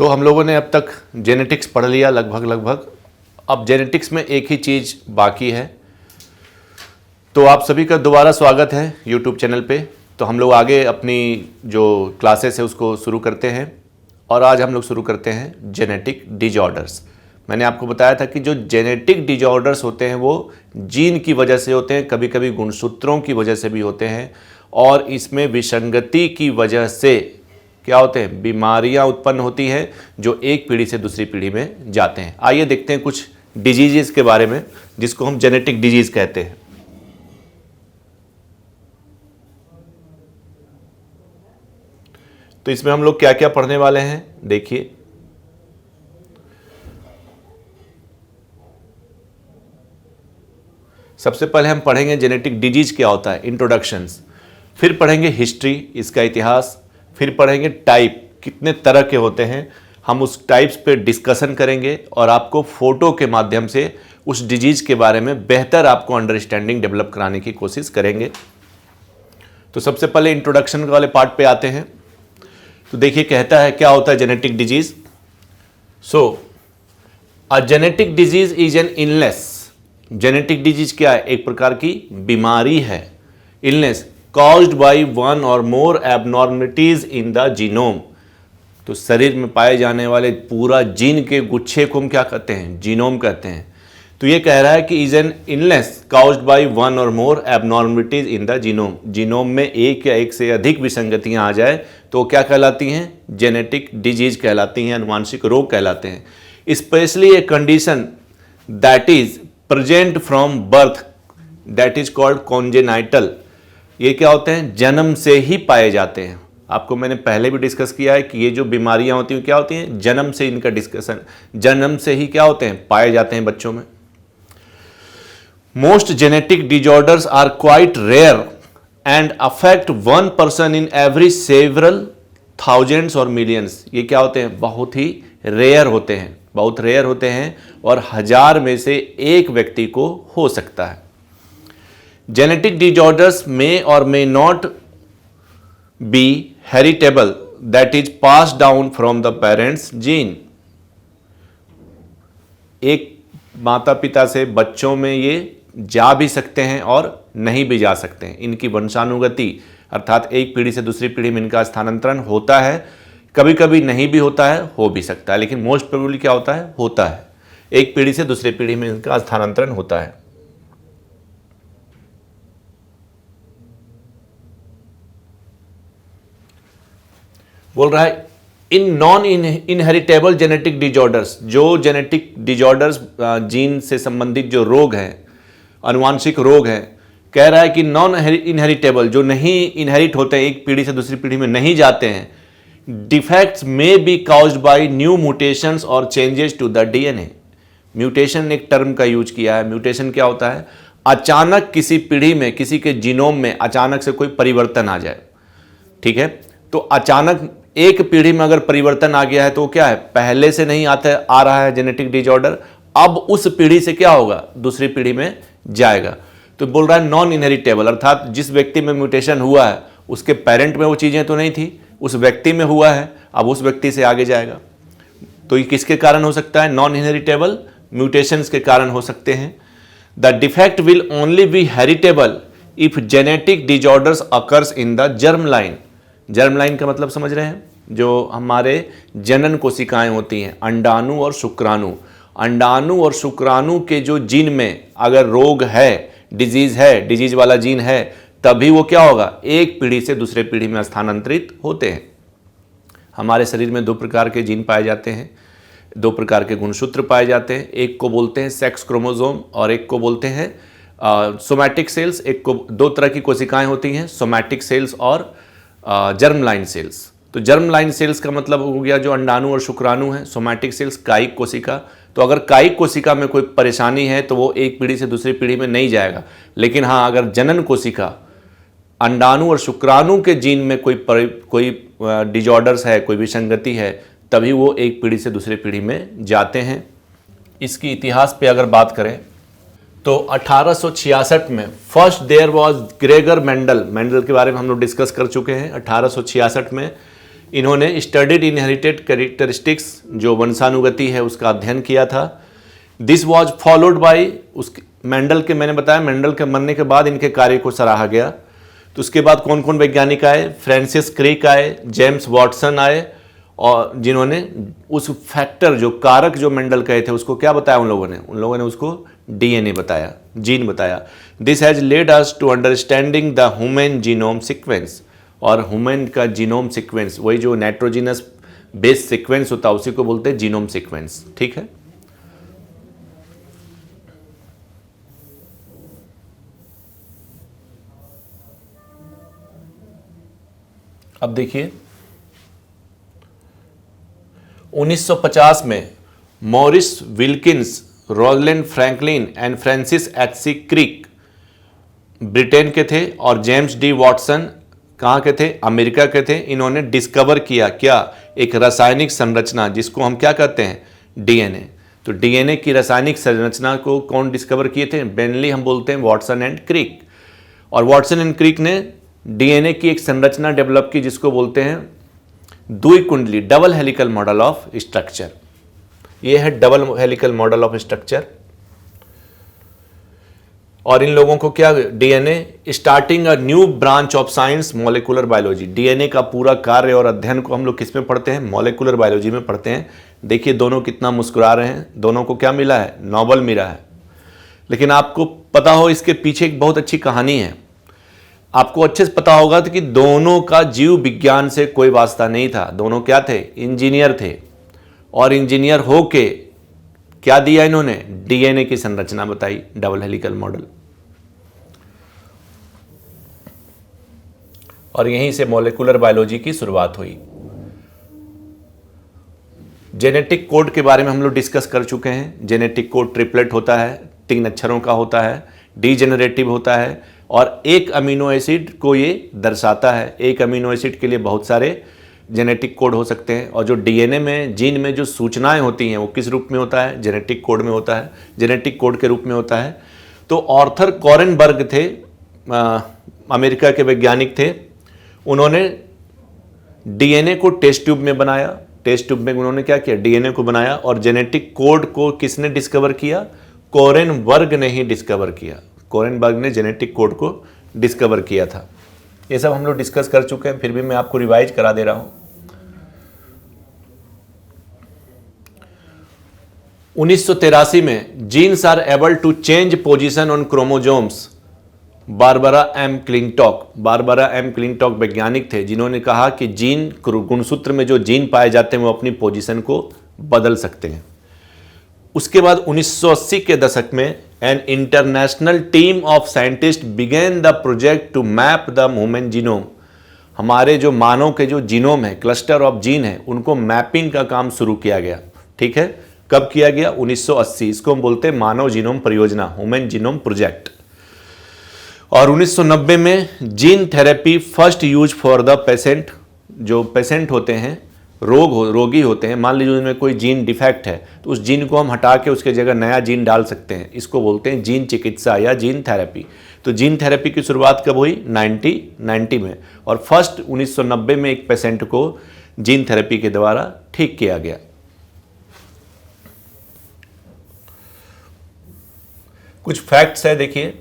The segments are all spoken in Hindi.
तो हम लोगों ने अब तक जेनेटिक्स पढ़ लिया लगभग। अब जेनेटिक्स में एक ही चीज़ बाकी है। तो आप सभी का दोबारा स्वागत है यूट्यूब चैनल पे। तो हम लोग आगे अपनी जो क्लासेस है उसको शुरू करते हैं और आज हम लोग शुरू करते हैं जेनेटिक डिजॉर्डर्स। मैंने आपको बताया था कि जो जेनेटिक डिजॉर्डर्स होते हैं वो जीन की वजह से होते हैं, कभी कभी गुणसूत्रों की वजह से भी होते हैं और इसमें विसंगति की वजह से क्या होते हैं, बीमारियां उत्पन्न होती हैं जो एक पीढ़ी से दूसरी पीढ़ी में जाते हैं। आइए देखते हैं कुछ डिजीजेस के बारे में जिसको हम जेनेटिक डिजीज कहते हैं। तो इसमें हम लोग क्या क्या पढ़ने वाले हैं देखिए। सबसे पहले हम पढ़ेंगे जेनेटिक डिजीज क्या होता है, इंट्रोडक्शंस। फिर पढ़ेंगे हिस्ट्री, इसका इतिहास। फिर पढ़ेंगे टाइप, कितने तरह के होते हैं, हम उस टाइप्स पे डिस्कशन करेंगे और आपको फोटो के माध्यम से उस डिजीज के बारे में बेहतर आपको अंडरस्टैंडिंग डेवलप कराने की कोशिश करेंगे। तो सबसे पहले इंट्रोडक्शन वाले पार्ट पे आते हैं। तो देखिए कहता है क्या होता है genetic disease. So a genetic disease is an illness. Genetic disease क्या है, एक प्रकार की बीमारी है, illness caused by one or more abnormalities in the genome। तो शरीर में पाए जाने वाले पूरा जीन के गुच्छे को हम क्या कहते हैं, जीनोम कहते हैं। तो ये कह रहा है कि is an illness caused by one or more abnormalities in the genome। Genome में एक या एक से अधिक विसंगतियां आ जाए तो क्या कहलाती हैं, जेनेटिक डिजीज कहलाती हैं, अनुवांशिक रोग कहलाते हैं। Specially a condition that is present from birth that is called congenital. ये क्या होते हैं, जन्म से ही पाए जाते हैं। आपको मैंने पहले भी डिस्कस किया है कि ये जो बीमारियां होती हैं क्या होती हैं, जन्म से इनका डिस्कशन, जन्म से ही क्या होते हैं, पाए जाते हैं बच्चों में। Most genetic disorders are quite rare and affect one person in every several thousands or millions. ये क्या होते हैं, बहुत ही रेयर होते हैं, बहुत रेयर होते हैं और हजार में से एक व्यक्ति को हो सकता है। Genetic disorders may or may not be heritable, that is passed down from the parents' gene। एक माता पिता से बच्चों में ये जा भी सकते हैं और नहीं भी जा सकते हैं। इनकी वंशानुगति अर्थात एक पीढ़ी से दूसरी पीढ़ी में इनका स्थानांतरण होता है, कभी कभी नहीं भी होता है, हो भी सकता है, लेकिन मोस्ट प्रोबेबली क्या होता है, होता है। एक पीढ़ी से दूसरी पीढ़ी में इनका स्थानांतरण होता है। बोल रहा है in non inheritable genetic disorders, जो जेनेटिक डिजॉर्डर्स जीन से संबंधित जो रोग हैं, अनुवांशिक रोग हैं, कह रहा है कि नॉन इनहेरिटेबल, जो नहीं इनहेरिट होते हैं, एक पीढ़ी से दूसरी पीढ़ी में नहीं जाते हैं। Defects may be caused by new mutations और changes to the DNA. Mutation एक टर्म का यूज किया है। म्यूटेशन क्या होता है, अचानक किसी पीढ़ी में, किसी के जीनोम में अचानक से कोई परिवर्तन आ जाए, ठीक है। तो अचानक एक पीढ़ी में अगर परिवर्तन आ गया है तो क्या है, पहले से नहीं आ रहा है जेनेटिक डिजॉर्डर, अब उस पीढ़ी से क्या होगा, दूसरी पीढ़ी में जाएगा। तो बोल रहा है नॉन इनहेरिटेबल, अर्थात जिस व्यक्ति में म्यूटेशन हुआ है उसके पेरेंट में वो चीजें तो नहीं थी, उस व्यक्ति में हुआ है, अब उस व्यक्ति से आगे जाएगा। तो ये किसके कारण हो सकता है, नॉन इनहेरिटेबल म्यूटेशंस के कारण हो सकते हैं। The defect will only be heritable if genetic disorders occurs in the germ line. Germ line का मतलब समझ रहे हैं, जो हमारे जनन कोशिकाएं होती हैं, अंडाणु और शुक्राणु। अंडाणु और शुक्राणु के जो जीन में अगर रोग है, डिजीज वाला जीन है, तभी वो क्या होगा, एक पीढ़ी से दूसरे पीढ़ी में स्थानांतरित होते हैं। हमारे शरीर में दो प्रकार के जीन पाए जाते हैं, दो प्रकार के गुणसूत्र पाए जाते हैं। एक को बोलते हैं सेक्स क्रोमोसोम और एक को बोलते हैं सोमैटिक सेल्स। एक को, दो तरह की कोशिकाएं होती हैं, सोमैटिक सेल्स और जर्म लाइन सेल्स। तो जर्म लाइन सेल्स का मतलब हो गया जो अंडाणु और शुक्राणु है, सोमैटिक सेल्स कायिक कोशिका। तो अगर कायिक कोशिका में कोई परेशानी है तो वो एक पीढ़ी से दूसरी पीढ़ी में नहीं जाएगा, लेकिन हाँ अगर जनन कोशिका, अंडाणु और शुक्राणु के जीन में कोई डिजॉर्डर्स है, कोई विसंगति है, तभी वो एक पीढ़ी से दूसरी पीढ़ी में जाते हैं। इसकी इतिहास पे अगर बात करें तो 1866 में first there was Gregor Mendel. Mendel के बारे में हम लोग डिस्कस कर चुके हैं। 1866 में इन्होंने स्टडीड इनहेरिटेड कैरेक्टरिस्टिक्स, जो वंशानुगति है उसका अध्ययन किया था। दिस वॉज फॉलोड बाई उस मेंडल के, मैंने बताया मेंडल के मरने के बाद इनके कार्य को सराहा गया। तो उसके बाद कौन कौन वैज्ञानिक आए? फ्रांसिस क्रिक आए, जेम्स वॉटसन आए, और जिन्होंने उस फैक्टर, जो कारक जो मेंडल कहे थे, उसको क्या बताया उन लोगों ने उसको डीएनए बताया, जीन बताया। This has led us to understanding the human genome sequence. और ह्यूमन का जीनोम सीक्वेंस, वही जो नाइट्रोजिनस बेस सीक्वेंस होता है उसी को बोलते हैं जीनोम सीक्वेंस। ठीक है। अब देखिए 1950 में Maurice Wilkins, Rosalind Franklin and Francis H C. Crick Britain के थे, और जेम्स डी वॉटसन कहाँ के थे? अमेरिका के थे। इन्होंने डिस्कवर किया क्या? एक रासायनिक संरचना, जिसको हम क्या कहते हैं? डीएनए। तो डीएनए की रासायनिक संरचना को कौन डिस्कवर किए थे? मेनली हम बोलते हैं वॉटसन एंड क्रिक। और वॉटसन एंड क्रिक ने डीएनए की एक संरचना डेवलप की जिसको बोलते हैं द्विकुंडली, double helical model of structure. ये है double helical model of structure. और इन लोगों को क्या? DNA starting a new branch of science, molecular biology. DNA का पूरा कार्य और अध्ययन को हम लोग किस में पढ़ते हैं? मॉलिक्यूलर बायोलॉजी में पढ़ते हैं। देखिए दोनों कितना मुस्कुरा रहे हैं, दोनों को क्या मिला है? नोबेल मिला है। लेकिन आपको पता हो इसके पीछे एक बहुत अच्छी कहानी है। आपको अच्छे से पता होगा कि दोनों का जीव विज्ञान से कोई वास्ता नहीं था। दोनों क्या थे? इंजीनियर थे। और इंजीनियर होके क्या दिया इन्होंने? डीएनए की संरचना बताई, डबल हेलिकल मॉडल। और यहीं से मॉलिक्यूलर बायोलॉजी की शुरुआत हुई। जेनेटिक कोड के बारे में हम लोग डिस्कस कर चुके हैं। जेनेटिक कोड ट्रिपलेट होता है, 3 अक्षरों का होता है, डीजेनरेटिव होता है, और एक अमीनो एसिड को ये दर्शाता है। एक अमीनो एसिड के लिए बहुत सारे जेनेटिक कोड हो सकते हैं। और जो डीएनए में, जीन में जो सूचनाएं होती हैं वो किस रूप में होता है? जेनेटिक कोड में होता है, जेनेटिक कोड के रूप में होता है। तो आर्थर कॉरेनबर्ग थे, अमेरिका के वैज्ञानिक थे। उन्होंने डीएनए को टेस्ट ट्यूब में बनाया। टेस्ट ट्यूब में उन्होंने क्या किया? डीएनए को बनाया। और जेनेटिक कोड को किसने डिस्कवर किया? कॉरेनबर्ग ने ही डिस्कवर किया। कॉरेनबर्ग ने जेनेटिक कोड को डिस्कवर किया था। ये सब हम लोग डिस्कस कर चुके हैं, फिर भी मैं आपको रिवाइज करा दे रहा हूं। 1983 में genes are able to change position on chromosomes. Barbara McClintock वैज्ञानिक थे जिन्होंने कहा कि जीन, गुणसूत्र में जो जीन पाए जाते हैं वो अपनी पोजीशन को बदल सकते हैं। उसके बाद 1980 के दशक में an international team of scientist begin the project to map the human genome. हमारे जो मानव के जो जीनोम है, क्लस्टर ऑफ जीन है, उनको मैपिंग का काम शुरू किया गया। ठीक है, कब किया गया? 1980। इसको हम बोलते हैं मानव जीनोम परियोजना, ह्यूमन जीनोम प्रोजेक्ट। और 1990 में gene therapy first use for the patient. जो पेशेंट होते हैं, रोगी होते हैं, मान लीजिए उनमें कोई जीन डिफेक्ट है, तो उस जीन को हम हटा के उसके जगह नया जीन डाल सकते हैं। इसको बोलते हैं जीन चिकित्सा या जीन थेरेपी। तो जीन थेरेपी की शुरुआत कब हुई? 1990 में। और फर्स्ट 1990 में एक पेशेंट को जीन थेरेपी के द्वारा ठीक किया गया। कुछ फैक्ट्स है, देखिए।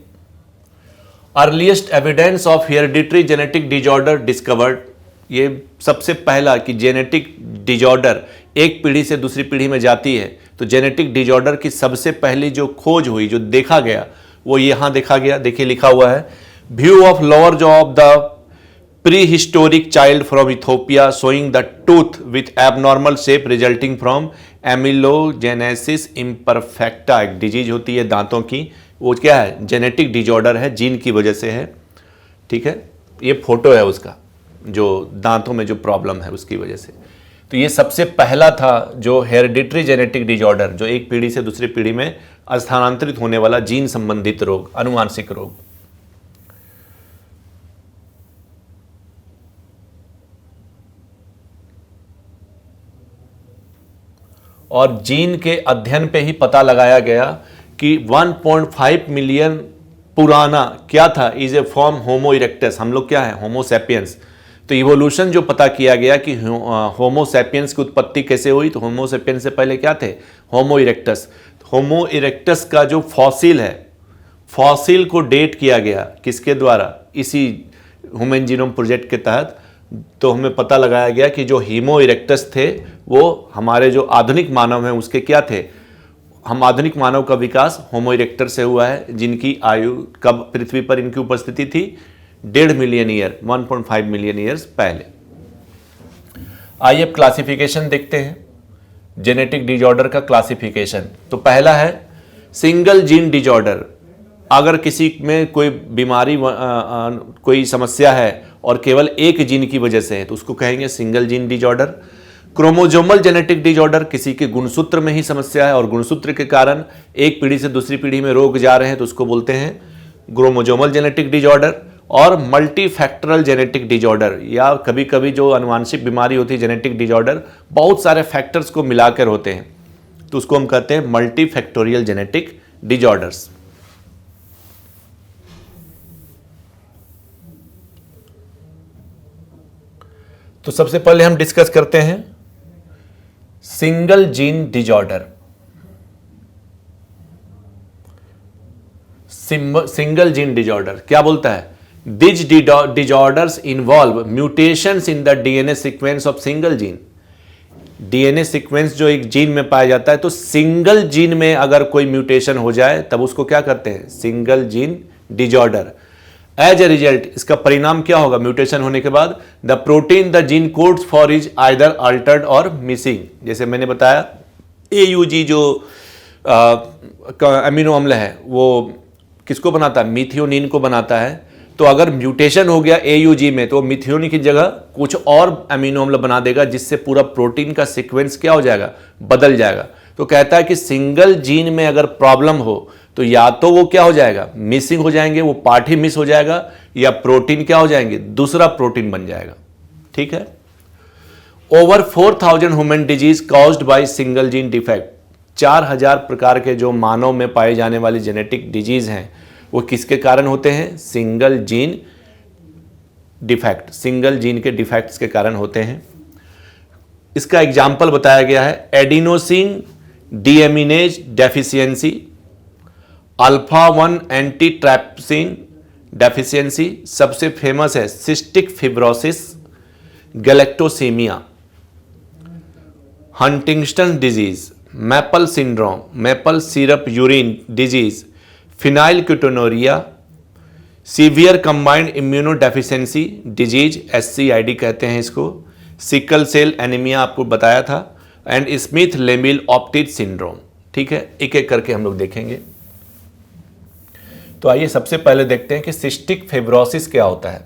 Earliest evidence of hereditary genetic disorder discovered. ये सबसे पहला कि जेनेटिक डिजॉर्डर एक पीढ़ी से दूसरी पीढ़ी में जाती है, तो जेनेटिक डिजॉर्डर की सबसे पहली जो खोज हुई, जो देखा गया, वो यहाँ देखा गया। देखिए लिखा हुआ है, view of lower jaw of the prehistoric child from Ethiopia showing the tooth with abnormal shape resulting from amelogenesis imperfecta. एक डिजीज होती है दांतों की, वो क्या है? जेनेटिक डिजॉर्डर है, जीन की वजह से है। ठीक है, ये फोटो है उसका, जो दांतों में जो प्रॉब्लम है उसकी वजह से। तो ये सबसे पहला था जो हेरिडिटरी जेनेटिक डिजॉर्डर, जो एक पीढ़ी से दूसरी पीढ़ी में स्थानांतरित होने वाला जीन संबंधित रोग, अनुवांशिक रोग। और जीन के अध्ययन पे ही पता लगाया गया कि 1.5 मिलियन पुराना क्या था? Is a form homo erectus. हम लोग क्या है? Homo sapiens. तो इवोल्यूशन जो पता किया गया कि होमो सैपियंस की उत्पत्ति कैसे हुई, तो होमो सैपियंस से पहले क्या थे, होमो इरेक्टस। होमो इरेक्टस का जो फॉसिल है, फॉसिल को डेट किया गया किसके द्वारा, इसी ह्यूमन जीनोम प्रोजेक्ट के तहत। तो हमें पता लगाया गया कि जो होमो इरेक्टस थे वो हमारे जो आधुनिक मानव हैं उसके क्या थे, हम आधुनिक मानव का विकास होमो इरेक्टर से हुआ है, जिनकी आयु कब पृथ्वी पर इनकी उपस्थिति थी, 1.5 मिलियन ईयर, 1.5 मिलियन ईयर्स पहले। आइए अब क्लासिफिकेशन देखते हैं, जेनेटिक डिजॉर्डर का क्लासिफिकेशन। तो पहला है सिंगल जीन डिजॉर्डर। अगर किसी में कोई बीमारी कोई समस्या है और केवल एक जीन की वजह से है तो उसको कहेंगे single gene disorder. Chromosomal genetic disorder, किसी के गुणसूत्र में ही समस्या है और गुणसूत्र के कारण एक पीढ़ी से दूसरी पीढ़ी में रोग जा रहे हैं तो उसको बोलते हैं क्रोमोजोमल जेनेटिक डिजॉर्डर। और मल्टीफैक्टरल जेनेटिक डिजॉर्डर, या कभी कभी जो आनुवांशिक बीमारी होती है जेनेटिक डिजॉर्डर, बहुत सारे फैक्टर्स को मिलाकर होते हैं तो उसको हम कहते हैं मल्टीफैक्टोरियल जेनेटिक डिजॉर्डर्स। तो सबसे पहले हम डिस्कस करते हैं single gene disorder. Single gene disorder क्या बोलता है, this disorders involve mutations in the DNA sequence of single gene. DNA sequence जो एक जीन में पाया जाता है, तो सिंगल जीन में अगर कोई म्यूटेशन हो जाए तब उसको क्या करते हैं, single gene disorder. As a result, इसका परिणाम क्या होगा, म्यूटेशन होने के बाद the protein the gene codes for is either altered or missing. जैसे मैंने बताया AUG जो अमीनो अम्ल है वो किसको बनाता है, मिथियोनिन को बनाता है। तो अगर म्यूटेशन हो गया AUG में तो मिथियोनिन की जगह कुछ और अमीनो अम्ल बना देगा, जिससे पूरा प्रोटीन का सीक्वेंस क्या हो जाएगा, बदल जाएगा। तो कहता है कि सिंगल जीन में अगर प्रॉब्लम हो तो या तो वो क्या हो जाएगा, मिसिंग हो जाएंगे, वो पार्ट ही मिस हो जाएगा, या प्रोटीन क्या हो जाएंगे, दूसरा प्रोटीन बन जाएगा। ठीक है। Over 4000 human disease caused by single gene defect. 4000 प्रकार के जो मानव में पाए जाने वाली जेनेटिक डिजीज हैं वो किसके कारण होते हैं, single gene defect, single gene के डिफेक्ट्स के कारण होते हैं। इसका एग्जाम्पल बताया गया है adenosine deaminase deficiency, alpha 1 antitrypsin deficiency, सबसे फेमस है cystic fibrosis, galactosemia, Huntington disease, maple syndrome, maple syrup urine disease, phenylketonuria, severe combined immunodeficiency disease, SCID कहते हैं इसको, सिकल सेल एनीमिया आपको बताया था, एंड स्मिथ लेमिल ऑप्टिक सिंड्रोम। ठीक है, एक एक करके हम लोग देखेंगे। तो आइए सबसे पहले देखते हैं कि सिस्टिक फिब्रोसिस क्या होता है।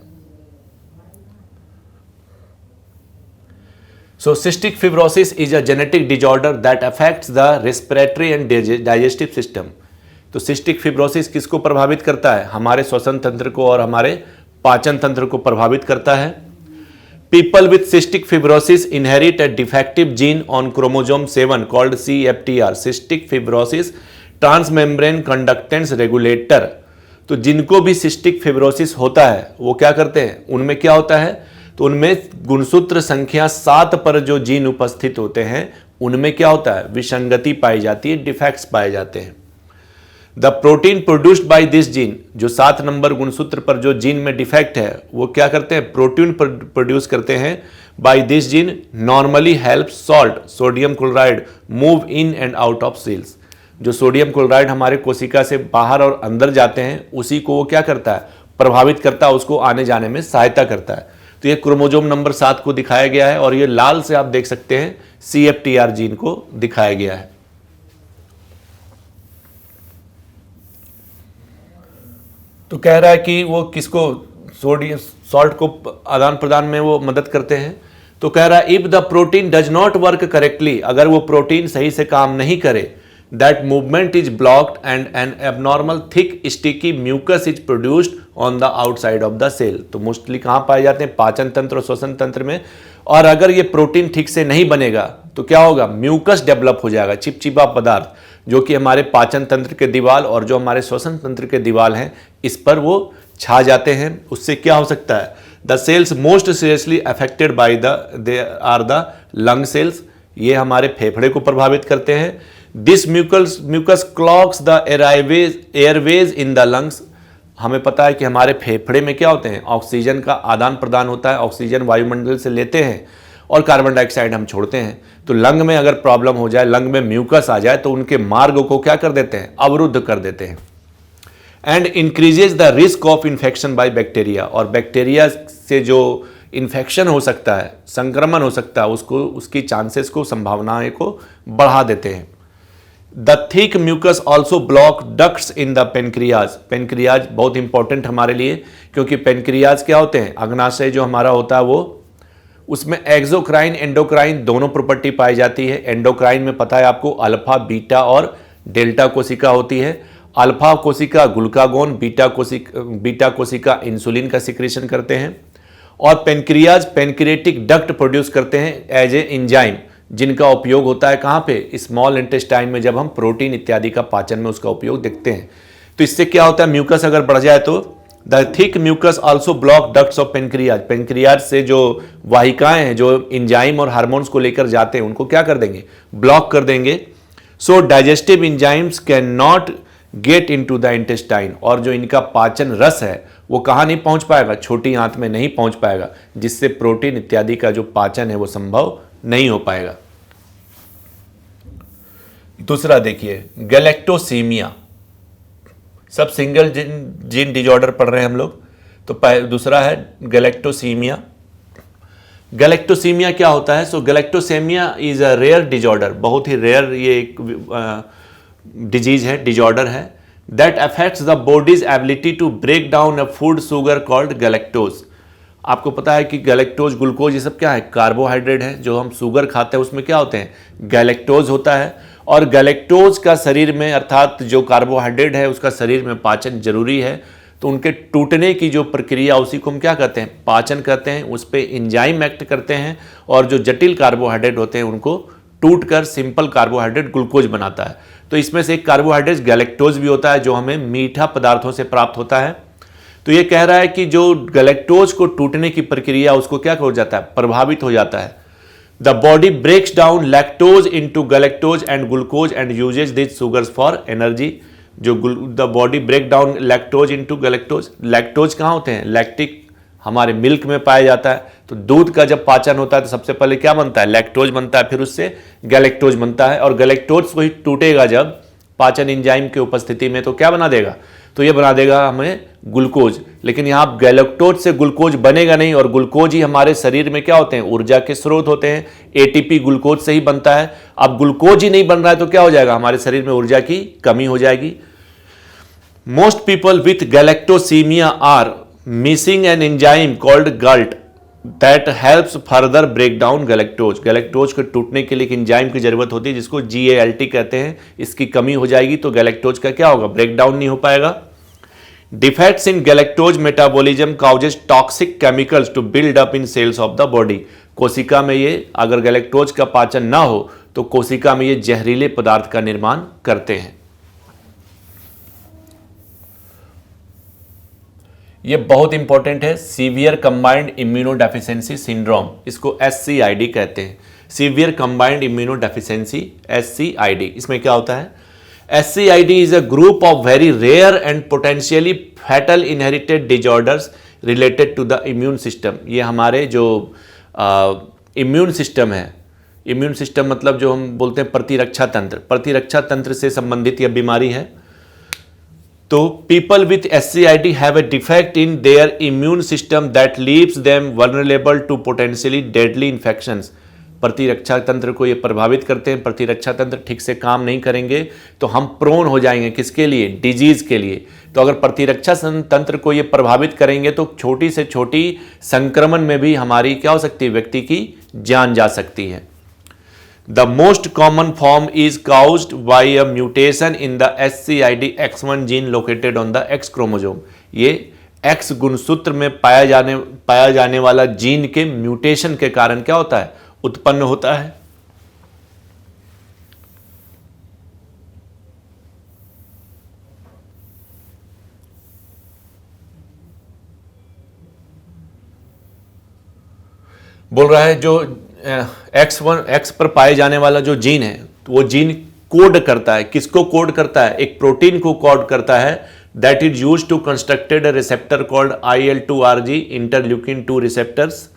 So cystic fibrosis is a genetic disorder that affects the respiratory and digestive system. तो सिस्टिक फिब्रोसिस किसको प्रभावित करता है, हमारे श्वसन तंत्र को और हमारे पाचन तंत्र को प्रभावित करता है। People with cystic fibrosis inherit a defective gene on chromosome 7 called CFTR, cystic fibrosis transmembrane conductance regulator. तो जिनको भी सिस्टिक फिब्रोसिस होता है वो क्या करते हैं, उनमें क्या होता है, तो उनमें गुणसूत्र संख्या 7 पर जो जीन उपस्थित होते हैं उनमें क्या होता है, विसंगति पाई जाती है, डिफेक्ट्स पाए जाते हैं। The protein produced by this gene, जो 7 नंबर गुणसूत्र पर जो जीन में डिफेक्ट है वो क्या करते हैं, प्रोटीन प्रोड्यूस करते हैं by this gene, normally help salt sodium chloride move in and out of cells. जो सोडियम क्लोराइड हमारे कोशिका से बाहर और अंदर जाते हैं उसी को वो क्या करता है, प्रभावित करता है, उसको आने जाने में सहायता करता है। तो ये क्रोमोसोम नंबर 7 को दिखाया गया है और ये लाल से आप देख सकते हैं CFTR जीन को दिखाया गया है। तो कह रहा है कि वो किसको, सोडियम सॉल्ट को आदान प्रदान में वो मदद करते हैं। तो कह रहा है if the protein does not work correctly, अगर वो प्रोटीन सही से काम नहीं करे, that movement is blocked and an abnormal thick sticky mucus is produced on the outside of the cell। तो मोस्टली कहाँ पाए जाते हैं, पाचन तंत्र और श्वसन तंत्र में। और अगर ये प्रोटीन ठीक से नहीं बनेगा तो क्या होगा, म्यूकस डेवलप हो जाएगा, चिपचिपा पदार्थ, जो कि हमारे पाचन तंत्र के दीवार और जो हमारे श्वसन तंत्र के दीवार हैं इस पर वो छा जाते हैं। उससे क्या हो सकता है, the cells most seriously affected by they are the lung cells, ये हमारे फेफड़े को प्रभावित करते हैं। This mucus clogs the airways in the lungs, हमें पता है कि हमारे फेफड़े में क्या होते हैं, ऑक्सीजन का आदान प्रदान होता है, ऑक्सीजन वायुमंडल से लेते हैं और कार्बन डाइऑक्साइड हम छोड़ते हैं। तो लंग में अगर प्रॉब्लम हो जाए, लंग में म्यूकस आ जाए, तो उनके मार्ग को क्या कर देते हैं, अवरुद्ध कर देते हैं। And increases the risk of infection by bacteria, और बैक्टीरिया से जो इन्फेक्शन हो सकता है, संक्रमण हो सकता है, उसकी चांसेस को, संभावनाएं को बढ़ा देते हैं। The thick mucus also block ducts in the pancreas, pancreas बहुत इंपॉर्टेंट हमारे लिए, क्योंकि पेनक्रियाज क्या होते हैं, अग्नाशय जो हमारा होता है वो, उसमें एक्सोक्राइन एंडोक्राइन दोनों प्रॉपर्टी पाई जाती है। एंडोक्राइन में पता है आपको अल्फा, बीटा और डेल्टा कोशिका होती है। अल्फा कोशिका ग्लूकागोन, बीटा कोशिका इंसुलिन का सिक्रेशन करते हैं, और पेनक्रियाज पेनक्रिएटिक डक्ट प्रोड्यूस करते हैं एज ए एंजाइम, जिनका उपयोग होता है कहाँ पे, स्मॉल इंटेस्टाइन में, जब हम प्रोटीन इत्यादि का पाचन में उसका उपयोग देखते हैं। तो इससे क्या होता है, म्यूकस अगर बढ़ जाए तो the thick mucus also block ducts of pancreas, pancreas से जो वाहिकाएं हैं, जो इंजाइम और हार्मोन्स को लेकर जाते हैं, उनको क्या कर देंगे, ब्लॉक कर देंगे। So digestive enzymes can not get into the intestine, और जो इनका पाचन रस है वो कहाँ नहीं पहुंच पाएगा, छोटी आंत में नहीं पहुंच पाएगा, जिससे प्रोटीन इत्यादि का जो पाचन है वो संभव नहीं हो पाएगा। दूसरा देखिए गैलेक्टोसीमिया, सब सिंगल जीन डिजॉर्डर पढ़ रहे हैं हम लोग। तो दूसरा है गैलेक्टोसीमिया। गैलेक्टोसीमिया क्या होता है, so galactosemia is a rare disorder, बहुत ही रेयर ये एक डिजीज है, डिजॉर्डर है, that affects the body's ability to break down a food sugar called galactose. आपको पता है कि गैलेक्टोज, ग्लूकोज, ये सब क्या है, कार्बोहाइड्रेट है। जो हम शुगर खाते हैं उसमें क्या होते हैं, गैलेक्टोज होता है, और गैलेक्टोज का शरीर में, अर्थात जो कार्बोहाइड्रेट है उसका शरीर में पाचन जरूरी है। तो उनके टूटने की जो प्रक्रिया, उसी को हम क्या कहते हैं, पाचन कहते हैं। उस पर एंजाइम एक्ट करते हैं, और जो जटिल कार्बोहाइड्रेट होते हैं उनको टूट कर सिंपल कार्बोहाइड्रेट ग्लूकोज बनाता है। तो इसमें से एक कार्बोहाइड्रेट गैलेक्टोज भी होता है, जो हमें मीठा पदार्थों से प्राप्त होता है। तो ये कह रहा है कि जो गैलेक्टोज को टूटने की प्रक्रिया, उसको क्या हो जाता है, प्रभावित हो जाता है। The body breaks down lactose into galactose and glucose and uses this sugars for energy. जो the body break down lactose into galactose, lactose कहाँ होते हैं, लैक्टिक हमारे मिल्क में पाया जाता है। तो दूध का जब पाचन होता है तो सबसे पहले क्या बनता है, लैक्टोज बनता है, फिर उससे गैलेक्टोज बनता है, और गैलेक्टोज वही टूटेगा जब पाचन एंजाइम की उपस्थिति में, तो क्या बना देगा, तो ये बना देगा हमें ग्लूकोज। लेकिन यहाँ गैलेक्टोज से ग्लूकोज बनेगा नहीं, और ग्लूकोज ही हमारे शरीर में क्या होते हैं, ऊर्जा के स्रोत होते हैं। एटीपी ग्लूकोज से ही बनता है। अब ग्लूकोज ही नहीं बन रहा है तो क्या हो जाएगा, हमारे शरीर में ऊर्जा की कमी हो जाएगी। Most people with galactosemia are missing an enzyme called GALT that helps further break down galactose. Galactose के टूटने के लिए एक एंजाइम की जरूरत होती है, जिसको GALT कहते हैं। इसकी कमी हो जाएगी तो गैलेक्टोज का क्या होगा, ब्रेक डाउन नहीं हो पाएगा। Defects in galactose metabolism causes toxic chemicals to build up in cells of the body. कोशिका में ये, अगर गैलेक्टोज का पाचन ना हो तो कोशिका में ये जहरीले पदार्थ का निर्माण करते हैं। ये बहुत इंपॉर्टेंट है, सीवियर कंबाइंड इम्यूनोडेफिशिएंसी सिंड्रोम, इसको SCID कहते हैं। सीवियर कंबाइंड इम्यूनोडेफिशिएंसी SCID, इसमें क्या होता है, SCID is a group of very rare and potentially fatal inherited disorders related to the immune system. ये हमारे जो इम्यून सिस्टम है, इम्यून सिस्टम मतलब जो हम बोलते हैं प्रतिरक्षा तंत्र, प्रतिरक्षा तंत्र से संबंधित यह बीमारी है। तो people with SCID have a defect in their immune system that leaves them vulnerable to potentially deadly infections. प्रतिरक्षा तंत्र को ये प्रभावित करते हैं। प्रतिरक्षा तंत्र ठीक से काम नहीं करेंगे तो हम प्रोन हो जाएंगे, किसके लिए, डिजीज के लिए। तो अगर प्रतिरक्षा तंत्र को ये प्रभावित करेंगे तो छोटी से छोटी संक्रमण में भी हमारी क्या हो सकती है, व्यक्ति की जान जा सकती है। The most common form is caused by a mutation in the SCID X1 gene located on the X chromosome। ये X गुणसूत्र में पाया जाने वाला जीन के म्यूटेशन के कारण क्या होता है, उत्पन्न होता है। बोल रहा है जो एक्स पर पाए जाने वाला जो जीन है, तो वो जीन कोड करता है, किसको कोड करता है? एक प्रोटीन को कोड करता है, that is used to constructed a receptor called IL-2RG, interleukin 2 receptors.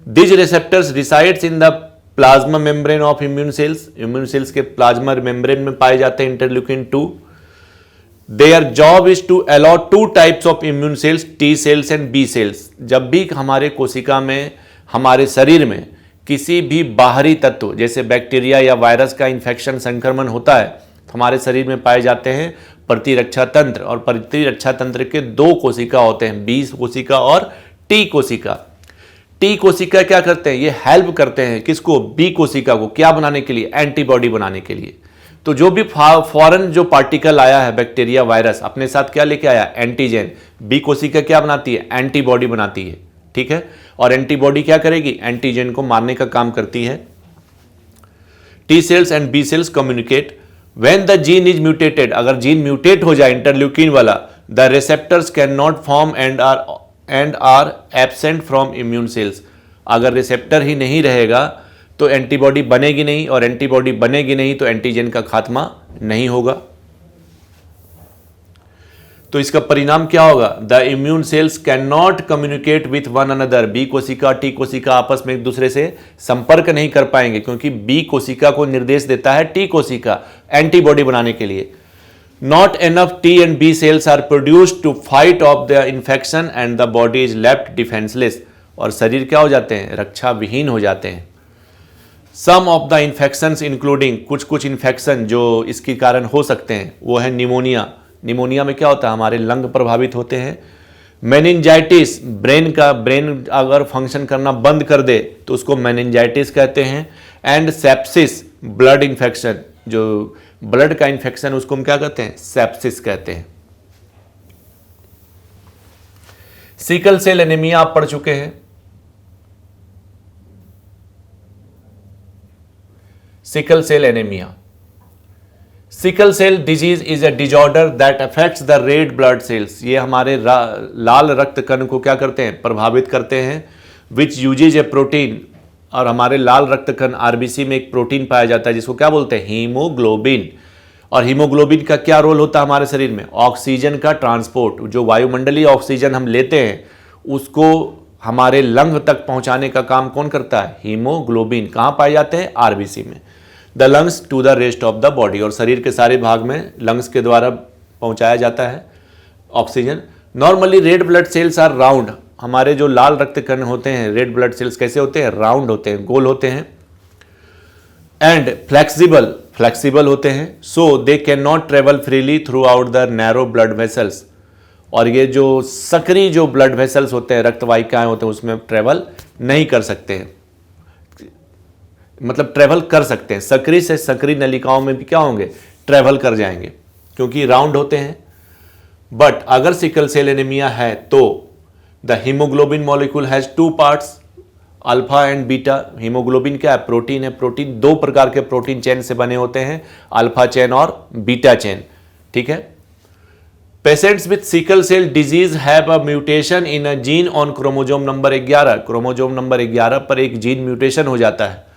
These receptors resides in the plasma membrane of immune cells. Immune cells के प्लाज्मा मेम्ब्रेन में पाए जाते हैं interleukin 2. Their job is to allow two types of immune cells, T cells and B cells. जब भी हमारे कोशिका में, हमारे शरीर में किसी भी बाहरी तत्व जैसे बैक्टीरिया या वायरस का इन्फेक्शन, संक्रमण होता है, हमारे शरीर में पाए जाते हैं प्रतिरक्षा तंत्र. और प्रतिरक्षा तंत्र के दो कोशिका होते हैं, बी कोशिका और टी कोशिका. टी कोशिका क्या करते हैं? ये हेल्प करते हैं किसको? बी कोशिका को. क्या बनाने के लिए? एंटीबॉडी बनाने के लिए. तो जो भी फॉरेन जो पार्टिकल आया है, बैक्टीरिया, वायरस, अपने साथ क्या लेके आया? एंटीजन. बी कोशिका क्या बनाती है? एंटीबॉडी बनाती है. ठीक है. और एंटीबॉडी क्या करेगी? एंटीजन को मारने का काम करती है. T cells and B cells communicate when the gene is mutated. अगर जीन म्यूटेट हो जाए इंटरल्यूकिन वाला, the receptors can not form and are absent from immune cells. अगर रिसेप्टर ही नहीं रहेगा तो एंटीबॉडी बनेगी नहीं, और एंटीबॉडी बनेगी नहीं तो एंटीजन का खात्मा नहीं होगा. तो इसका परिणाम क्या होगा? The immune cells can not communicate with one another. B कोशिका, टी कोशिका आपस में एक दूसरे से संपर्क नहीं कर पाएंगे, क्योंकि बी कोशिका को निर्देश देता है टी कोशिका एंटीबॉडी बनाने के लिए. Not enough T and B cells are produced to fight off the infection and the body is left defenseless. और शरीर क्या हो जाते हैं? रक्षा विहीन हो जाते हैं. Some of the infections including, कुछ इन्फेक्शन जो इसके कारण हो सकते हैं वो है निमोनिया. निमोनिया में क्या होता है? हमारे लंग प्रभावित होते हैं. मेनिंजाइटिस, ब्रेन अगर फंक्शन करना बंद कर दे तो उसको मेनिंजाइटिस कहते हैं. एंड सेप्सिस, ब्लड इन्फेक्शन, जो ब्लड का इन्फेक्शन उसको हम क्या कहते हैं? सेप्सिस कहते हैं. सिकल सेल एनीमिया आप पढ़ चुके हैं. Sickle cell anaemia, sickle cell disease is a disorder that affects the red blood cells. ये हमारे लाल रक्त कण को क्या करते हैं? प्रभावित करते हैं. विच यूजेज ए प्रोटीन. और हमारे लाल रक्त कण आरबीसी में एक प्रोटीन पाया जाता है जिसको क्या बोलते हैं? हीमोग्लोबिन. और हीमोग्लोबिन का क्या रोल होता है हमारे शरीर में? ऑक्सीजन का ट्रांसपोर्ट. जो वायुमंडलीय ऑक्सीजन हम लेते हैं उसको हमारे लंग तक पहुंचाने का काम कौन करता है? हीमोग्लोबिन. कहाँ पाए जाते हैं? आरबीसी में. The lungs to the rest of the body. और शरीर के सारे भाग में लंग्स के द्वारा पहुंचाया जाता है oxygen. Normally red blood cells are round. हमारे जो लाल रक्त कण होते हैं, रेड ब्लड सेल्स कैसे होते हैं? राउंड होते हैं, गोल होते हैं. एंड फ्लेक्सिबल होते हैं. So they can not travel freely throughout the narrow blood vessels. और ये जो सक्रिय जो ब्लड वेसल्स होते हैं, रक्त वाहिकाएं होते हैं, उसमें ट्रेवल नहीं कर सकते हैं. मतलब ट्रेवल कर सकते हैं, सक्रिय से सक्रिय नलिकाओं में भी क्या होंगे? ट्रेवल कर जाएंगे, क्योंकि राउंड होते हैं. बट अगर सिकल सेल एनीमिया है तो the haemoglobin molecule has two parts, alpha and beta. Haemoglobin क्या है? प्रोटीन है. प्रोटीन दो प्रकार के प्रोटीन चेन से बने होते हैं, अल्फा चेन और बीटा चेन. ठीक है. Patients with sickle cell disease have a mutation in a gene on chromosome number 11. Chromosome number 11 पर एक जीन म्यूटेशन हो जाता है.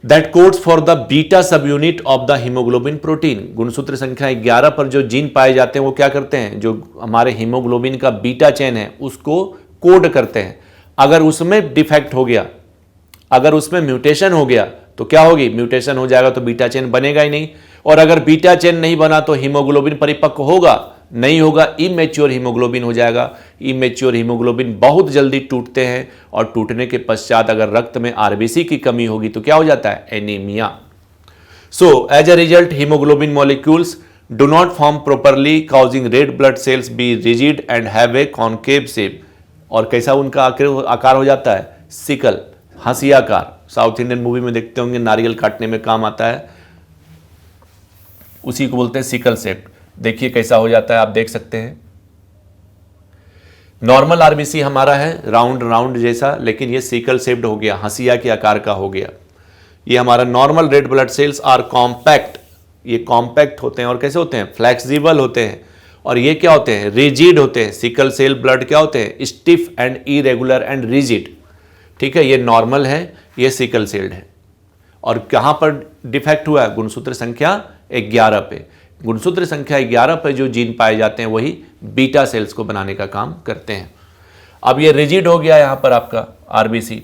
That codes for the beta subunit of the haemoglobin protein. गुणसूत्र संख्या 11 पर जो जीन पाए जाते हैं वो क्या करते हैं? जो हमारे हीमोग्लोबिन का बीटा चेन है उसको कोड करते हैं. अगर उसमें डिफेक्ट हो गया, अगर उसमें म्यूटेशन हो गया तो क्या होगी? म्यूटेशन हो जाएगा तो बीटा चेन बनेगा ही नहीं. और अगर बीटा चेन नहीं बना तो हीमोग्लोबिन परिपक्व होगा? नहीं होगा, इमेच्योर हीमोग्लोबिन हो जाएगा. इमेच्योर हीमोग्लोबिन बहुत जल्दी टूटते हैं, और टूटने के पश्चात अगर रक्त में आरबीसी की कमी होगी तो क्या हो जाता है? Anaemia. So as a result haemoglobin molecules do not form properly, causing red blood cells be rigid and have a concave shape. और कैसा उनका आकार हो जाता है? सिकल, हंसी आकार. साउथ इंडियन मूवी में देखते होंगे, नारियल काटने में काम आता है, उसी को बोलते हैं सिकल शेप. देखिए कैसा हो जाता है, आप देख सकते हैं. नॉर्मल आरबीसी हमारा है राउंड जैसा, लेकिन ये सिकल शेप्ड हो गया, हंसिया के आकार का हो गया. ये हमारा normal red blood cells are compact. ये कॉम्पैक्ट होते हैं और कैसे होते हैं? फ्लेक्सिबल होते हैं. और ये क्या होते हैं? रिजिड होते हैं. सिकल सेल ब्लड क्या होते हैं? Stiff and irregular and rigid. ठीक है, ये नॉर्मल है, ये सिकल सेल्ड है। और कहाँ पर डिफेक्ट हुआ है? गुणसूत्र संख्या 11 पे। गुणसूत्र संख्या 11 पे जो जीन पाए जाते हैं वही बीटा सेल्स को बनाने का काम करते हैं। अब ये रिजिड हो गया यहाँ पर आपका आरबीसी।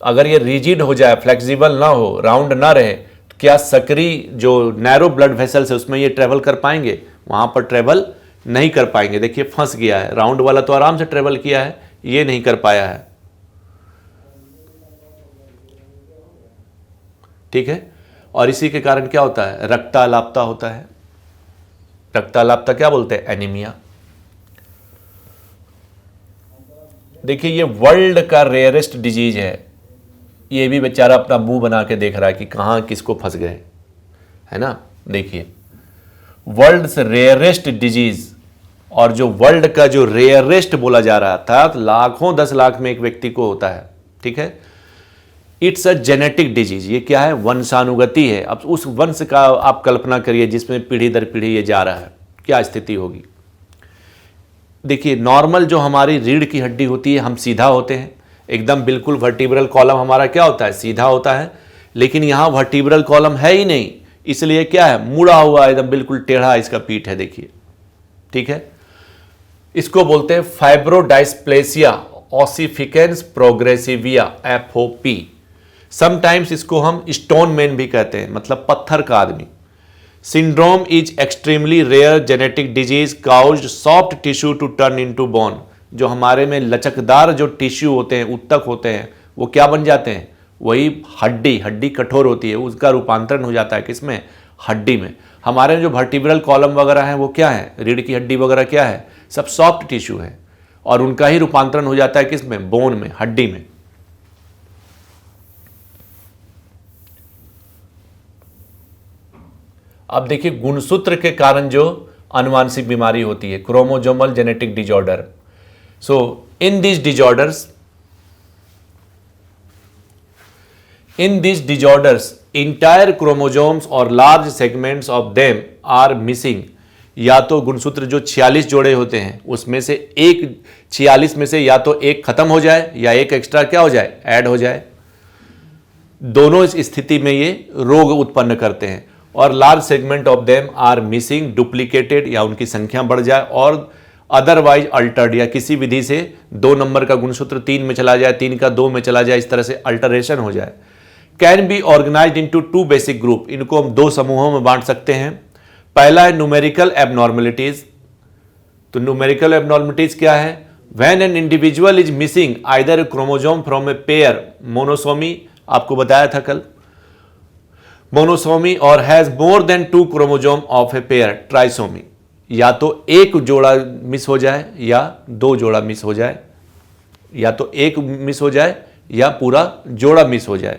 अगर ये रिजिड हो जाए, फ्लेक्सिबल ना हो, राउंड ना रहे, तो क्या सक्रिय जो नैरो ब्लड वेसल्स है उसमें ये ट्रेवल कर पाएंगे? वहां पर ट्रेवल नहीं कर पाएंगे। देखिए फंस गया है। राउंड वाला तो आराम से ट्रेवल किया है, ये नहीं कर पाया है। ठीक है, और इसी के कारण क्या होता है? रक्तालापता होता है। रक्तालापता क्या बोलते हैं? एनीमिया। देखिए ये वर्ल्ड का रेयरेस्ट डिजीज है। ये भी बेचारा अपना मुंह बना के देख रहा है कि कहाँ किसको फंस गए, है ना। देखिए वर्ल्ड से रेयरेस्ट डिजीज, और जो वर्ल्ड का जो रेयरेस्ट बोला जा रहा था, तो लाखों 10 लाख में एक व्यक्ति को होता है। ठीक है, इट्स अ जेनेटिक डिजीज। ये क्या है? वंशानुगति है। अब उस वंश का आप कल्पना करिए जिसमें पीढ़ी दर पीढ़ी ये जा रहा है, क्या स्थिति होगी। देखिए नॉर्मल जो हमारी रीढ़ की हड्डी होती है, हम सीधा होते हैं एकदम, बिल्कुल वर्टिब्रल कॉलम हमारा क्या होता है? सीधा होता है। लेकिन यहाँ वर्टिब्रल कॉलम है ही नहीं, इसलिए क्या है? मुड़ा हुआ एकदम बिल्कुल टेढ़ा इसका पीठ है। देखिए ठीक है, इसको बोलते हैं फाइब्रोडाइस्प्लेसिया ऑसिफिकेंस प्रोग्रेसिविया, FOP। समटाइम्स इसको हम स्टोन मैन भी कहते हैं, मतलब पत्थर का आदमी। Syndrome is extremely rare genetic disease caused soft tissue to turn into bone. जो हमारे में लचकदार जो टिश्यू होते हैं, ऊतक होते हैं, वो क्या बन जाते हैं? वही हड्डी। हड्डी कठोर होती है, उसका रूपांतरण हो जाता है किसमें? हड्डी में। हमारे में जो वर्टिब्रल कॉलम वगैरह है वो क्या है? रीढ़ की हड्डी वगैरह क्या है? सब सॉफ्ट टिश्यू है, और उनका ही रूपांतरण हो जाता है किसमें? बोन में, हड्डी में। अब देखिए गुणसूत्र के कारण जो आनुवांशिक बीमारी होती है, chromosomal genetic disorder. So in this disorders entire chromosomes और large segments of them are missing. या तो गुणसूत्र जो 46 जोड़े होते हैं उसमें से एक, 46 में से या तो एक खत्म हो जाए या एक एक्स्ट्रा क्या हो जाए? ऐड हो जाए। दोनों इस स्थिति में ये रोग उत्पन्न करते हैं। और large segment of them are missing, duplicated, या उनकी संख्या बढ़ जाए, और अदरवाइज अल्टर्ड, या किसी विधि से 2 नंबर का गुणसूत्र 3 में चला जाए, 3 का 2 में चला जाए, इस तरह से अल्टरेशन हो जाए। Can be organised into 2 basic group. इनको हम 2 समूहों में बांट सकते हैं। पहला है न्यूमेरिकल एबनॉर्मलिटीज। तो न्यूमेरिकल एबनॉर्मलिटीज क्या है? When an individual is missing either chromosome from a pair, monosomy, आपको बताया था कल, मोनोसोमी, और has more than 2 chromosome of a pair, trisomy. या तो एक जोड़ा मिस हो जाए या 2 जोड़ा मिस हो जाए, या तो एक मिस हो जाए या पूरा जोड़ा मिस हो जाए।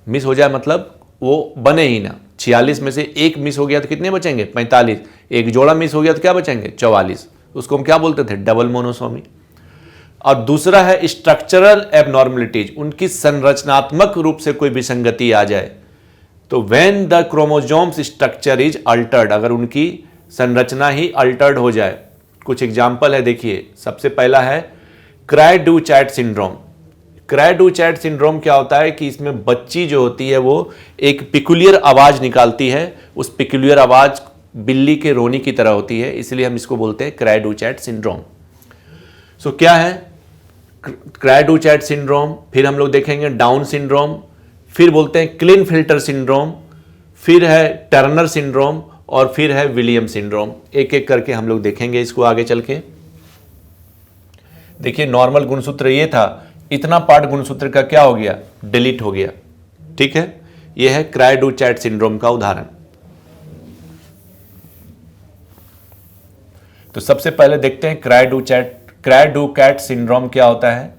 मिस हो जाए मतलब वो बने ही ना। 46 में से एक मिस हो गया तो कितने बचेंगे? 45। एक जोड़ा मिस हो गया तो क्या बचेंगे? 44। उसको हम क्या बोलते थे? Double monosomy. और दूसरा है स्ट्रक्चरल एबनॉर्मलिटीज। उनकी संरचनात्मक रूप से कोई विसंगति आ जाए, तो when the chromosomes structure is Altered, अगर उनकी संरचना ही अल्टर्ड हो जाए। कुछ एग्जाम्पल है, देखिए सबसे पहला है क्राय-डू-चैट सिंड्रोम। क्राय-डू-चैट सिंड्रोम क्या होता है कि इसमें बच्ची जो होती है वो एक पिकुलियर आवाज निकालती है। उस पिकुलियर आवाज बिल्ली के रोने की तरह होती है, इसलिए हम इसको बोलते हैं क्राय-डू-चैट सिंड्रोम। सो क्या है क्राय-डू-चैट सिंड्रोम? फिर हम लोग देखेंगे डाउन सिंड्रोम, फिर बोलते हैं क्लीन फिल्टर सिंड्रोम, फिर है टर्नर सिंड्रोम, और फिर है विलियम सिंड्रोम। एक एक करके हम लोग देखेंगे इसको आगे चल के। देखिए नॉर्मल गुणसूत्र ये था, इतना पार्ट गुणसूत्र का क्या हो गया? डिलीट हो गया। ठीक है, यह है क्राय-डू-चैट सिंड्रोम का उदाहरण। तो सबसे पहले देखते हैं क्राय-डू-कैट सिंड्रोम क्या होता है।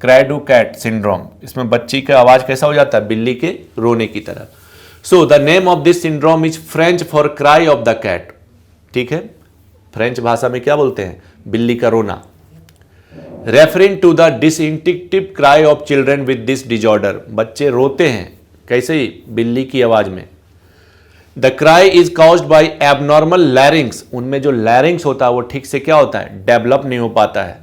क्राय-डू-कैट सिंड्रोम, इसमें बच्ची का आवाज कैसा हो जाता है? बिल्ली के रोने की तरह। So the name of this syndrome is French for cry of the cat. ठीक है, फ्रेंच भाषा में क्या बोलते हैं? बिल्ली का रोना। Referring to the distinctive cry of children with this disorder. बच्चे रोते हैं कैसे ही? बिल्ली की आवाज में। The cry is caused by abnormal larynx. उनमें जो लैरिंग्स होता है वो ठीक से क्या होता है? डेवलप नहीं हो पाता है।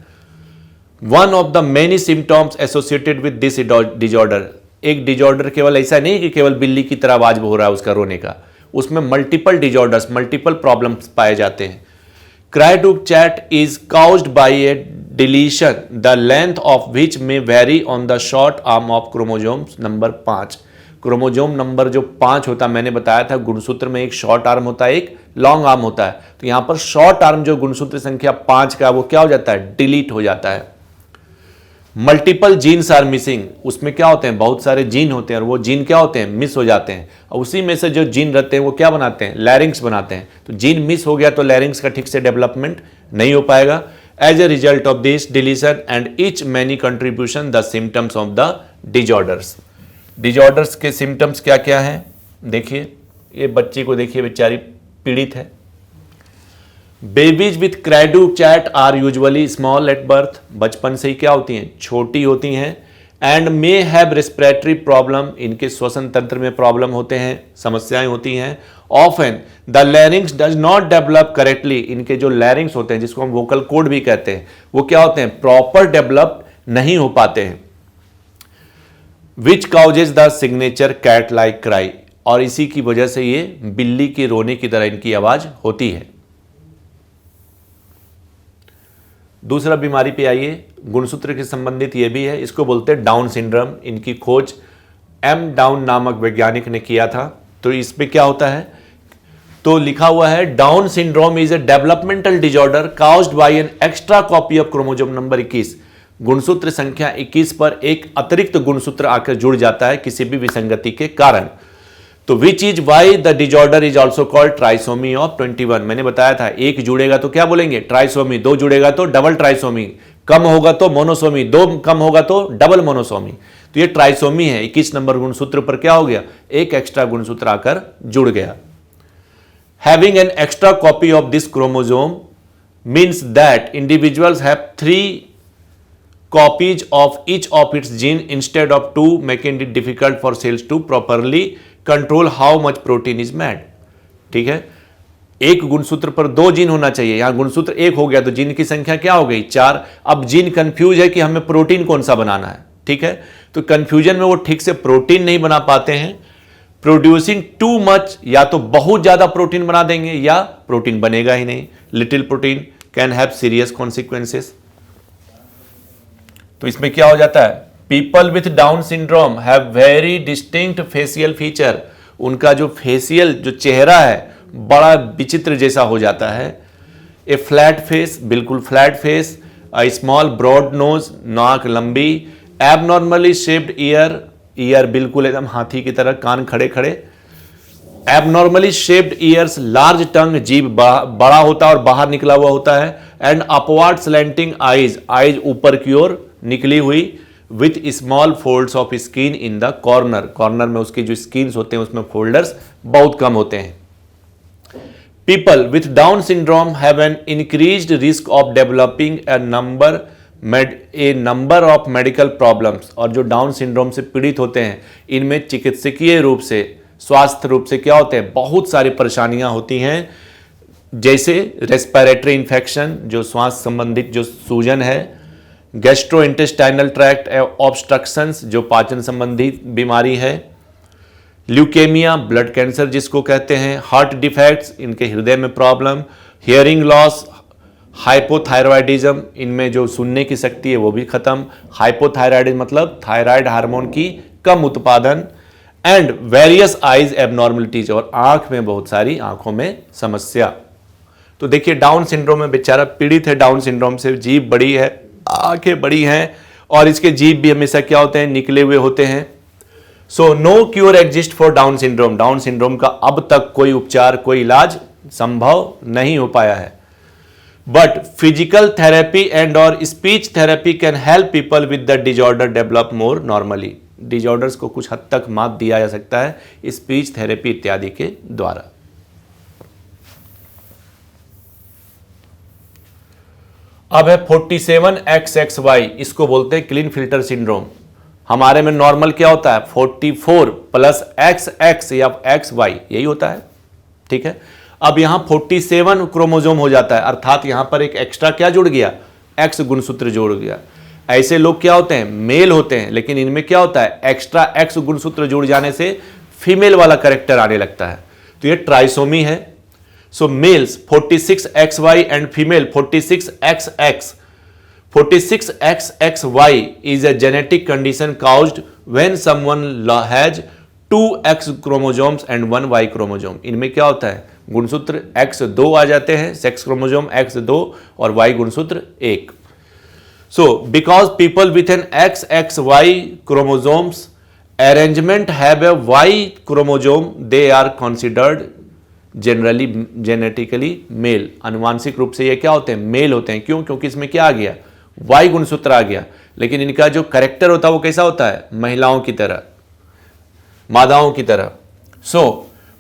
One of the many symptoms associated with this disorder. एक डिजॉर्डर केवल ऐसा नहीं कि केवल बिल्ली की तरह आवाज हो रहा है उसका रोने का, उसमें मल्टीपल डिजॉर्डर्स, मल्टीपल प्रॉब्लम्स पाए जाते हैं। Cri du chat is caused by a deletion the length of which में very on the short arm of chromosome number 5। Chromosome number जो 5 होता है, मैंने बताया था गुणसूत्र में एक शॉर्ट आर्म होता है, एक लॉन्ग आर्म होता है। तो यहां पर शॉर्ट आर्म जो गुणसूत्र संख्या 5 का वो क्या हो जाता है, डिलीट हो जाता है। मल्टीपल जीन्स आर मिसिंग, उसमें क्या होते हैं, बहुत सारे जीन होते हैं और वो जीन क्या होते हैं, मिस हो जाते हैं। और उसी में से जो जीन रहते हैं वो क्या बनाते हैं, लैरिंग्स बनाते हैं। तो जीन मिस हो गया तो लैरिंग्स का ठीक से डेवलपमेंट नहीं हो पाएगा। As a result of this deletion and each many contribution the symptoms of the disorders. Disorders के सिम्टम्स क्या क्या हैं, देखिए। ये बच्ची को देखिए, बेचारी पीड़ित है। Babies with cri du chat are usually small at birth, बचपन से ही क्या होती हैं, छोटी होती हैं। And may have respiratory problem, इनके श्वसन तंत्र में प्रॉब्लम होते हैं, समस्याएं होती हैं। Often the larynx does not develop correctly, इनके जो लैरिंग्स होते हैं जिसको हम वोकल कॉर्ड भी कहते हैं, वो क्या होते हैं, प्रॉपर डेवलप नहीं हो पाते हैं। Which causes the signature cat like cry, और इसी की वजह से ये बिल्ली के रोने की तरह इनकी आवाज होती है। दूसरा बीमारी पे आइए, गुणसूत्र के संबंधित ये भी है, इसको बोलते हैं डाउन सिंड्रोम। इनकी खोज एम डाउन नामक वैज्ञानिक ने किया था। तो इस पे क्या होता है, तो लिखा हुआ है down syndrome is a developmental disorder caused bye an extra copy of chromosome number 21। गुणसूत्र संख्या 21 पर एक अतिरिक्त गुणसूत्र आकर जुड़ जाता है किसी भी विसंगति के कारण। तो विच is why the disorder is also called trisomy of 21। मैंने बताया था, एक जुड़ेगा तो क्या बोलेंगे, ट्राइसोमी। दो जुड़ेगा तो डबल ट्राइसोमी, कम होगा तो मोनोसोमी, दो कम होगा तो डबल मोनोसोमी। तो ये ट्राइसोमी है। 21 नंबर गुणसूत्र पर क्या हो गया, एक एक्स्ट्रा गुणसूत्र आकर जुड़ गया। Having an extra copy of this chromosome means that individuals have 3 copies of each of its gene instead of 2, making it difficult for cells to properly control how much protein is made। ठीक है, एक गुणसूत्र पर 2 जीन होना चाहिए, यहां गुणसूत्र 1 हो गया तो जीन की संख्या क्या हो गई, 4। अब जीन कंफ्यूज है कि हमें प्रोटीन कौन सा बनाना है। ठीक है, तो कंफ्यूजन में वो ठीक से प्रोटीन नहीं बना पाते हैं। प्रोड्यूसिंग टू मच, या तो बहुत ज्यादा प्रोटीन बना देंगे या प्रोटीन बनेगा ही नहीं। Little protein can have serious consequences. तो इसमें क्या हो जाता है, people with down syndrome have very distinct facial feature. उनका जो फेशियल जो चेहरा है बड़ा विचित्र जैसा हो जाता है। ए फ्लैट फेस, बिल्कुल flat face. A small broad nose, नाक लंबी। एबनॉर्मली शेप्ड ईयर, ईयर बिल्कुल एकदम हाथी की तरह, कान खड़े खड़े। एबनॉर्मली शेप्ड ईयर्स, लार्ज टंग, जीभ बड़ा होता है और बाहर निकला हुआ होता है। And upward slanting eyes, eyes ऊपर की ओर निकली हुई। With small folds of skin in the corner, corner में उसके जो स्किन्स होते हैं उसमें फोल्डर्स बहुत कम होते हैं। People with down syndrome have an increased risk of developing a number of medical problems. और जो डाउन सिंड्रोम से पीड़ित होते हैं इनमें चिकित्सकीय रूप से, स्वास्थ्य रूप से क्या होते हैं, बहुत सारी परेशानियां होती हैं। जैसे रेस्पिरेटरी इन्फेक्शन, जो श्वास संबंधित जो सूजन है। गैस्ट्रोइंटेस्टाइनल ट्रैक्ट ऑब्स्ट्रक्शंस, जो पाचन संबंधी बीमारी है। ल्यूकेमिया, ब्लड कैंसर जिसको कहते हैं। हार्ट डिफेक्ट्स, इनके हृदय में प्रॉब्लम। हियरिंग लॉस, हाइपोथायरॉयडिज्म, इनमें जो सुनने की शक्ति है वो भी खत्म। हाइपोथायरॉयडिज्म मतलब थायराइड हार्मोन की कम उत्पादन। एंड वेरियस आईज एबनॉर्मलिटीज, और आंख में बहुत सारी आंखों में समस्या। तो देखिए डाउन सिंड्रोम में बेचारा पीड़ित है डाउन सिंड्रोम से। जीभ बड़ी है, आंखें बड़ी हैं और इसके जीभ भी हमेशा क्या होते हैं, निकले हुए होते हैं। So no cure exist for Down syndrome. Down syndrome का अब तक कोई उपचार, कोई इलाज संभव नहीं हो पाया है। बट फिजिकल थेरेपी एंड और speech therapy can help people with the disorder develop more normally. Disorders को कुछ हद तक मात दिया जा सकता है स्पीच थेरेपी इत्यादि के द्वारा। अब है 47XXY, इसको बोलते हैं क्लीन फिल्टर सिंड्रोम। हमारे में नॉर्मल क्या होता है, 44 प्लस XX या XY, यही होता है। ठीक है, अब यहां 47 क्रोमोसोम हो जाता है, अर्थात यहां पर एक एक्स्ट्रा क्या जुड़ गया, X गुणसूत्र जुड़ गया। ऐसे लोग क्या होते हैं, मेल होते हैं, लेकिन इनमें क्या होता है, एक्स्ट्रा एक्स गुणसूत्र जुड़ जाने से फीमेल वाला कैरेक्टर आने लगता है, तो ये ट्राइसोमी है। So males 46XY and female 46XX। 46XXY is a genetic condition caused when someone has 2X chromosomes and 1 Y chromosome। इनमें क्या होता है, गुणसूत्र X2 आ जाते हैं, सेक्स क्रोमोसोम X2 और Y गुणसूत्र 1। So because people with an XXY chromosomes arrangement have a Y chromosome, they are considered generally genetically male. अनुवांशिक रूप से ये क्या होते हैं, मेल होते हैं। क्यों? क्योंकि इसमें क्या आ गया, वाई गुणसूत्र आ गया, लेकिन इनका जो कैरेक्टर होता है वो कैसा होता है, महिलाओं की तरह, मादाओं की तरह। So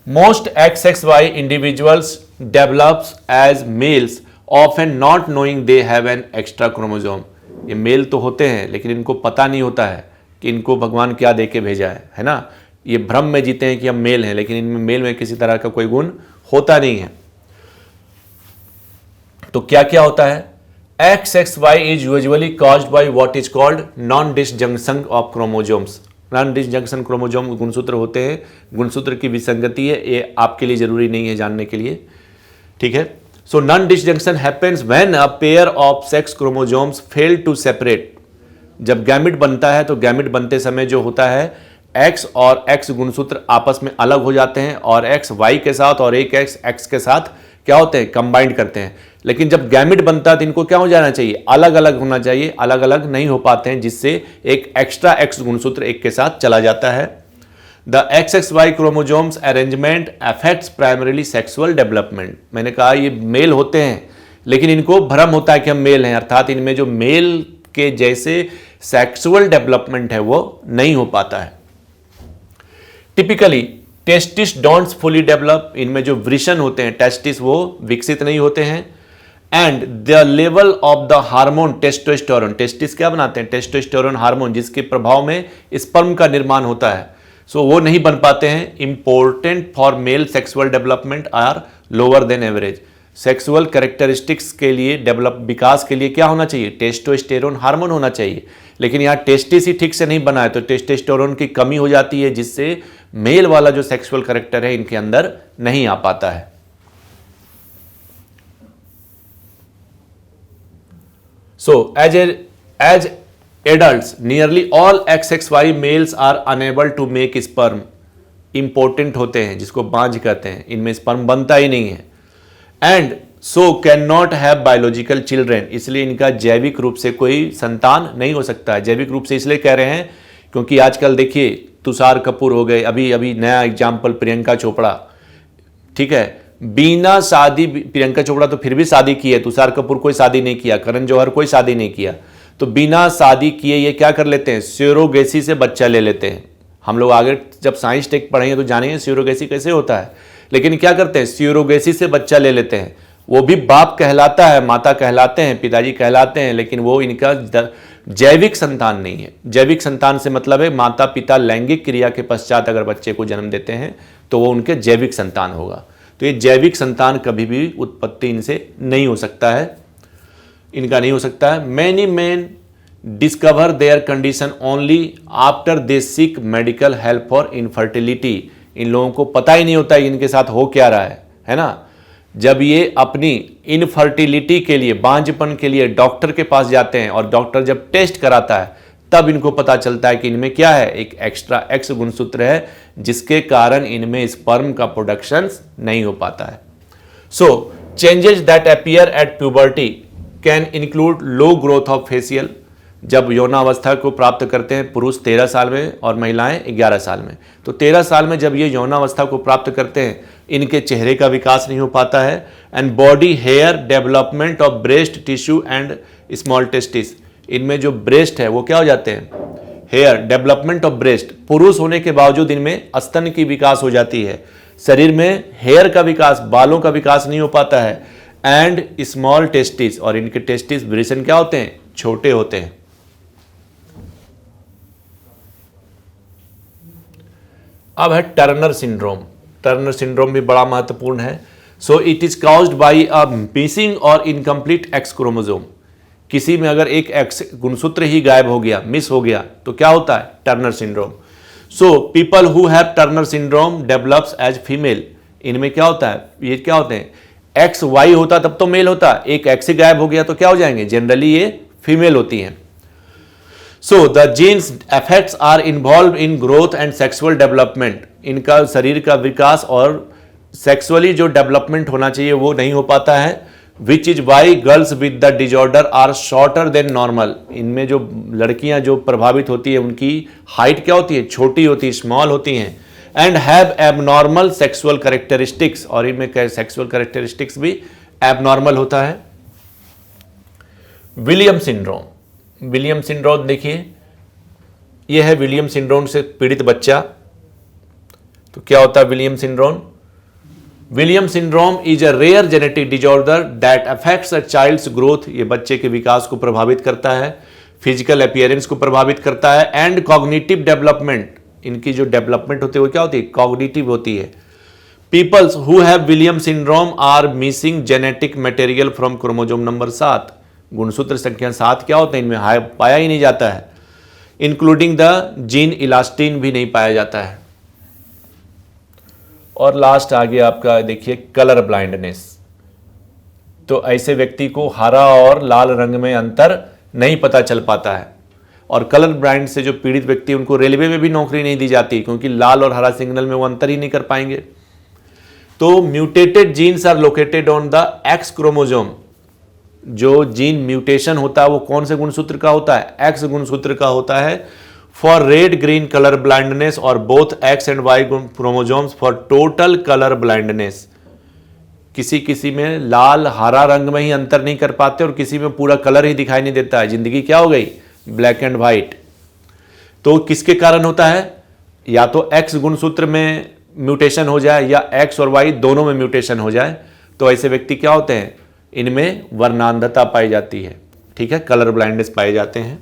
most XXY individuals develops as males often not knowing they have an extra chromosome. ये मेल तो होते हैं लेकिन इनको पता नहीं होता है कि इनको भगवान क्या दे के भेजा है ना। ये भ्रम में जीते हैं कि हम मेल हैं, लेकिन इनमें मेल में किसी तरह का कोई गुण होता नहीं है। तो क्या क्या होता है, XXY is usually caused by what is called non disjunction of chromosomes. Non disjunction chromosome गुणसूत्र होते हैं, गुणसूत्र की विसंगति है, ये आपके लिए जरूरी नहीं है जानने के लिए, ठीक है। So non disjunction happens when a pair of sex chromosomes fail to separate. जब गैमिट बनता है तो गैमिट बनते समय जो होता है, X और X गुणसूत्र आपस में अलग हो जाते हैं और X Y के साथ और एक X के साथ क्या होते हैं, कंबाइंड करते हैं। लेकिन जब गैमिट बनता है तो इनको क्या हो जाना चाहिए, अलग अलग होना चाहिए, अलग अलग नहीं हो पाते हैं, जिससे एक एक्स्ट्रा X गुणसूत्र एक के साथ चला जाता है। The XXY chromosomes arrangement affects primarily sexual development. मैंने कहा ये मेल होते हैं लेकिन इनको भ्रम होता है कि हम मेल हैं, अर्थात इनमें जो मेल के जैसे सेक्सुअल डेवलपमेंट है वो नहीं हो पाता है। Typically testis don'ts fully develop. इनमें जो वृषण होते हैं, टेस्टिस, वो विकसित नहीं होते हैं। And the level of the hormone testosterone, testis क्या बनाते हैं, टेस्टोस्टेरोन हार्मोन, जिसके प्रभाव में स्पर्म का निर्माण होता है, सो वो नहीं बन पाते हैं। Important for male sexual development are lower than average. Sexual characteristics के लिए विकास के लिए क्या होना चाहिए, टेस्टोस्टेरोन हार्मोन होना चाहिए, लेकिन यहाँ टेस्टिस ही ठीक से नहीं बना है तो टेस्टोस्टेरोन की कमी हो जाती है, जिससे मेल वाला जो सेक्सुअल कैरेक्टर है इनके अंदर नहीं आ पाता है। So as adults nearly all XXY males are unable to make sperm. Important होते हैं, जिसको बांझ कहते हैं, इनमें स्पर्म बनता ही नहीं है। And so can not have biological children, इसलिए इनका जैविक रूप से कोई संतान नहीं हो सकता है। जैविक रूप से इसलिए कह रहे हैं क्योंकि आजकल देखिए तुषार कपूर हो गए, अभी अभी नया एग्जाम्पल प्रियंका चोपड़ा, ठीक है, बिना शादी, प्रियंका चोपड़ा तो फिर भी शादी की है, तुषार कपूर कोई शादी नहीं किया, करण जौहर कोई शादी नहीं किया, तो बिना शादी किए ये क्या कर लेते हैं, स्यूरोगेसी से बच्चा ले लेते हैं। हम लोग आगे जब साइंस टेक पढ़ेंगे तो जानेंगे स्यूरोगेसी कैसे होता है, लेकिन क्या करते हैं, स्यूरोगेसी से बच्चा ले लेते हैं। वो भी बाप कहलाता है, माता कहलाते हैं, पिताजी कहलाते हैं, लेकिन वो इनका जैविक संतान नहीं है। जैविक संतान से मतलब है माता पिता लैंगिक क्रिया के पश्चात अगर बच्चे को जन्म देते हैं तो वो उनके जैविक संतान होगा। तो ये जैविक संतान कभी भी उत्पत्ति इनसे नहीं हो सकता है, इनका नहीं हो सकता है। Many man discover their condition only after they seek medical help for infertility. इन लोगों को पता ही नहीं होता है इनके साथ हो क्या रहा है ना। जब ये अपनी इनफर्टिलिटी के लिए, बांझपन के लिए डॉक्टर के पास जाते हैं और डॉक्टर जब टेस्ट कराता है तब इनको पता चलता है कि इनमें क्या है, एक एक्स्ट्रा X गुणसूत्र है, जिसके कारण इनमें स्पर्म का प्रोडक्शन नहीं हो पाता है। So changes that appear at puberty can include low growth of facial. जब यौनावस्था को प्राप्त करते हैं पुरुष 13 साल में और महिलाएं 11 साल में, तो 13 साल में जब ये यौनावस्था को प्राप्त करते हैं इनके चेहरे का विकास नहीं हो पाता है। And body hair development of breast tissue and small testis, इनमें जो ब्रेस्ट है वो क्या हो जाते हैं, हेयर डेवलपमेंट ऑफ ब्रेस्ट, पुरुष होने के बावजूद इनमें स्तन की विकास हो जाती है, शरीर में हेयर का विकास, बालों का विकास नहीं हो पाता है। एंड स्मॉल टेस्टिस, और इनके टेस्टिस वृषण क्या होते हैं, छोटे होते हैं। अब है टर्नर सिंड्रोम। टर्नर सिंड्रोम भी बड़ा महत्वपूर्ण है। So it is caused bye a missing और इनकम्प्लीट X क्रोमोसोम। किसी में अगर एक एक्स गुणसूत्र ही गायब हो गया, मिस हो गया, तो क्या होता है? Turner syndrome. So people who have Turner syndrome develops as female. इनमें क्या होता है? ये क्या होते हैं? एक्स वाई होता तब तो मेल होता, एक एक्स ही गायब हो गया तो क्या हो जाएंगे? जनरली ये फीमेल होती हैं। So the genes effects are involve in growth and sexual development. इनका शरीर का विकास और सेक्सुअली जो डेवलपमेंट होना चाहिए वो नहीं हो पाता है। Which is why girls with the disorder are shorter than normal. इनमें जो लड़कियां जो प्रभावित होती है उनकी हाइट क्या होती है? छोटी होती है, स्मॉल होती हैं। And have abnormal sexual characteristics, और इनमें सेक्सुअल कैरेक्टरिस्टिक्स भी एबनॉर्मल होता है। William syndrome. विलियम सिंड्रोम देखिए, यह है विलियम सिंड्रोम से पीड़ित बच्चा। तो क्या होता है William syndrome? William syndrome is a rare genetic disorder that affects a child's growth. ये बच्चे के विकास को प्रभावित करता है, फिजिकल अपीयरेंस को प्रभावित करता है, एंड कॉग्निटिव डेवलपमेंट। इनकी जो डेवलपमेंट होती है वो क्या होती है? कॉग्निटिव होती है। Peoples who have William syndrome are missing genetic material from chromosome number 7। गुणसूत्र संख्या 7 क्या होते हैं? इनमें पाया ही नहीं जाता है। इंक्लूडिंग द जीन इलास्टिन भी नहीं पाया जाता है। और लास्ट आ गया आपका, देखिए, कलर ब्लाइंडनेस। तो ऐसे व्यक्ति को हरा और लाल रंग में अंतर नहीं पता चल पाता है। और कलर ब्लाइंड से जो पीड़ित व्यक्ति, उनको रेलवे में भी नौकरी नहीं दी जाती, क्योंकि लाल और हरा सिग्नल में वो अंतर ही नहीं कर पाएंगे। तो mutated genes are located on the X chromosome. जो जीन म्यूटेशन होता है वो कौन से गुणसूत्र का होता है? एक्स गुणसूत्र का होता है। For red green colour blindness और both X and Y chromosomes for total colour blindness. किसी किसी में लाल हरा रंग में ही अंतर नहीं कर पाते और किसी में पूरा कलर ही दिखाई नहीं देता है। जिंदगी क्या हो गई? Black and white. तो किसके कारण होता है? या तो एक्स गुणसूत्र में म्यूटेशन हो जाए या एक्स और वाई दोनों में म्यूटेशन हो जाए, तो ऐसे व्यक्ति क्या होते हैं? इनमें वर्णांधता पाई जाती है। ठीक है, कलर ब्लाइंडनेस पाए जाते हैं।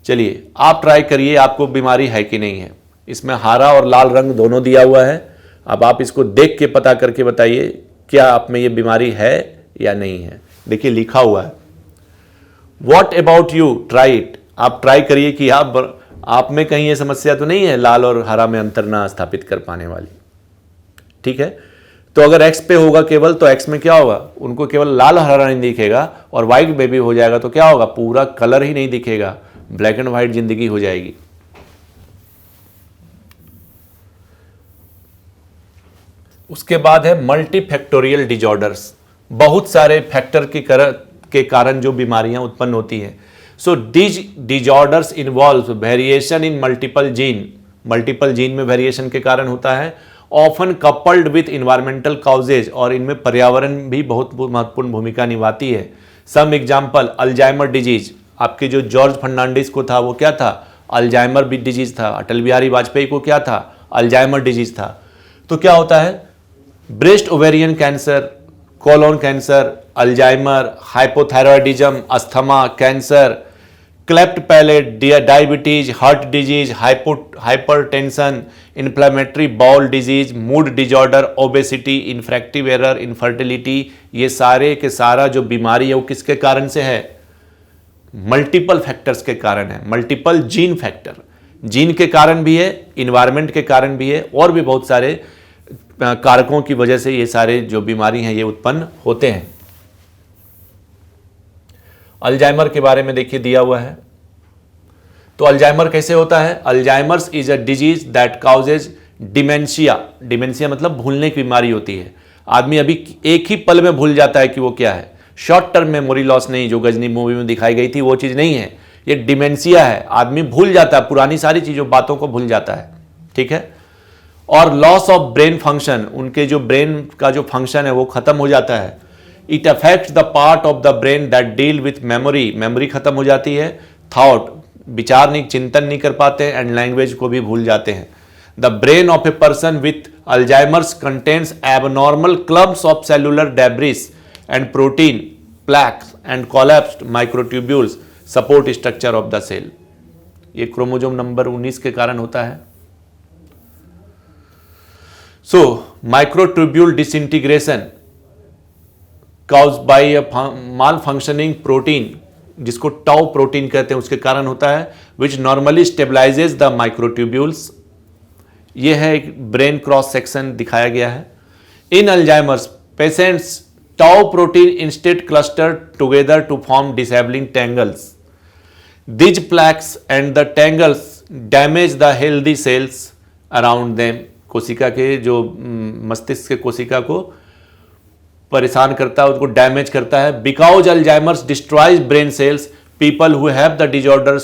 चलिए आप ट्राई करिए, आपको बीमारी है कि नहीं है। इसमें हरा और लाल रंग दोनों दिया हुआ है। अब आप इसको देख के पता करके बताइए क्या आप में ये बीमारी है या नहीं है। देखिए लिखा हुआ है, what about you, try it. आप ट्राई करिए कि आप में कहीं ये समस्या तो नहीं है लाल और हरा में अंतर ना स्थापित कर पाने वाली। ठीक है, तो अगर एक्स पे होगा केवल, तो एक्स में क्या होगा? उनको केवल लाल हरा नहीं दिखेगा, और वाइट में भी हो जाएगा तो क्या होगा? पूरा कलर ही नहीं दिखेगा, ब्लैक एंड व्हाइट जिंदगी हो जाएगी। उसके बाद है मल्टीफैक्टोरियल डिजॉर्डर्स। बहुत सारे फैक्टर के कारण जो बीमारियां उत्पन्न होती हैं। So disorders involve variation in multiple gene. Multiple gene में वेरिएशन के कारण होता है। Often coupled with environmental causes, और इनमें पर्यावरण भी बहुत महत्वपूर्ण भूमिका निभाती है। Some example, Alzheimer disease. आपके जो जॉर्ज फर्नांडिस को था वो क्या था? अल्जाइमर डिजीज था। अटल बिहारी वाजपेयी को क्या था? अल्जाइमर डिजीज था। तो क्या होता है? Breast ovarian cancer, colon cancer, Alzheimer, hypothyroidism, asthma, cancer, cleft palate, diabetes, heart disease, hypertension, inflammatory bowel disease, mood disorder, obesity, refractive error, infertility, ये सारे के सारा जो बीमारी है वो किसके कारण से है? मल्टीपल फैक्टर्स के कारण है। मल्टीपल जीन फैक्टर, जीन के कारण भी है, इन्वायरमेंट के कारण भी है, और भी बहुत सारे कारकों की वजह से ये सारे जो बीमारी हैं ये उत्पन्न होते हैं। अल्जाइमर के बारे में देखिए दिया हुआ है। तो अल्जाइमर कैसे होता है? Alzheimer's is a disease that causes dementia. Dementia मतलब भूलने की बीमारी होती है। आदमी अभी एक ही पल में भूल जाता है कि वो क्या है। शॉर्ट टर्म मेमोरी लॉस नहीं, जो गजनी मूवी में दिखाई गई थी वो चीज नहीं है, ये डिमेंशिया है। आदमी भूल जाता है, पुरानी सारी चीजों बातों को भूल जाता है। ठीक है, और लॉस ऑफ ब्रेन फंक्शन, उनके जो ब्रेन का जो फंक्शन है वो खत्म हो जाता है। It affects the part of the brain that deal with memory, memory खत्म हो जाती है। थॉट, विचार नहीं, चिंतन नहीं कर पाते, एंड लैंग्वेज को भी भूल जाते हैं। The brain of a person with Alzheimer's contains abnormal clubs of cellular debris and protein plaques and collapsed microtubules support structure of the cell. ये क्रोमोसोम नंबर 19 के कारण होता है। So microtubule disintegration, cause by malfunctioning protein, जिसको टाउ प्रोटीन कहते हैं, उसके कारण होता है, which normally stabilises the microtubules. ये है एक ब्रेन क्रॉस सेक्शन दिखाया गया है। In Alzheimer's patients tau protein instead cluster together to form disabling tangles. These plaques and the tangles damage the healthy cells around them। कोशिका के जो मस्तिष्क के कोशिका को परेशान करता है, उसको डैमेज करता है। Because Alzheimer's destroys brain cells, people who have the disorder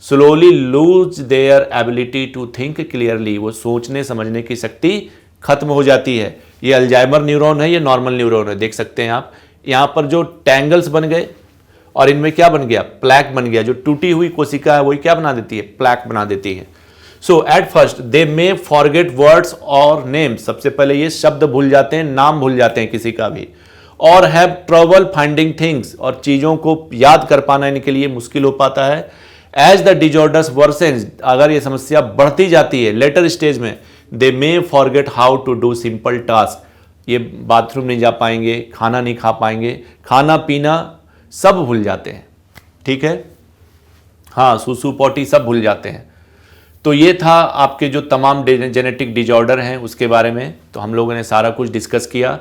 slowly lose their ability to think clearly. वो सोचने समझने की शक्ति खत्म हो जाती है। ये अल्जाइमर न्यूरॉन है, ये नॉर्मल न्यूरॉन है, देख सकते हैं आप। यहाँ पर जो टैंगल्स बन गए और इनमें क्या बन गया, प्लैक बन गया। जो टूटी हुई कोशिका है वही क्या बना देती है, प्लैक बना देती है। So at first they may forget words और नेम्स। सबसे पहले ये शब्द भूल जाते हैं, नाम भूल जाते हैं किसी का भी। और हैव ट्रबल फाइंडिंग थिंग्स, और चीज़ों को याद कर पाना इनके लिए मुश्किल हो पाता है। एज द डिजॉर्डर्स वर्सेंस, अगर ये समस्या बढ़ती जाती है लेटर स्टेज में, they may forget how to do simple task. ये बाथरूम नहीं जा पाएंगे, खाना नहीं खा पाएंगे, खाना पीना सब भूल जाते हैं, ठीक है। हाँ, सूसू पॉटी सब भूल जाते हैं। तो ये था आपके जो तमाम जेनेटिक डिजॉर्डर हैं उसके बारे में। तो हम लोगों ने सारा कुछ डिस्कस किया।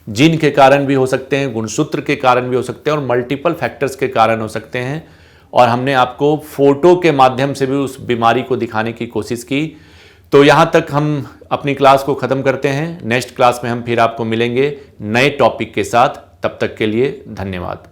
जीन के कारण भी हो सकते हैं, गुणसूत्र के कारण भी हो सकते हैं, और मल्टीपल फैक्टर्स के कारण हो सकते हैं। और हमने आपको फोटो के माध्यम से भी उस बीमारी को दिखाने की कोशिश की। तो यहाँ तक हम अपनी क्लास को ख़त्म करते हैं। नेक्स्ट क्लास में हम फिर आपको मिलेंगे नए टॉपिक के साथ। तब तक के लिए धन्यवाद।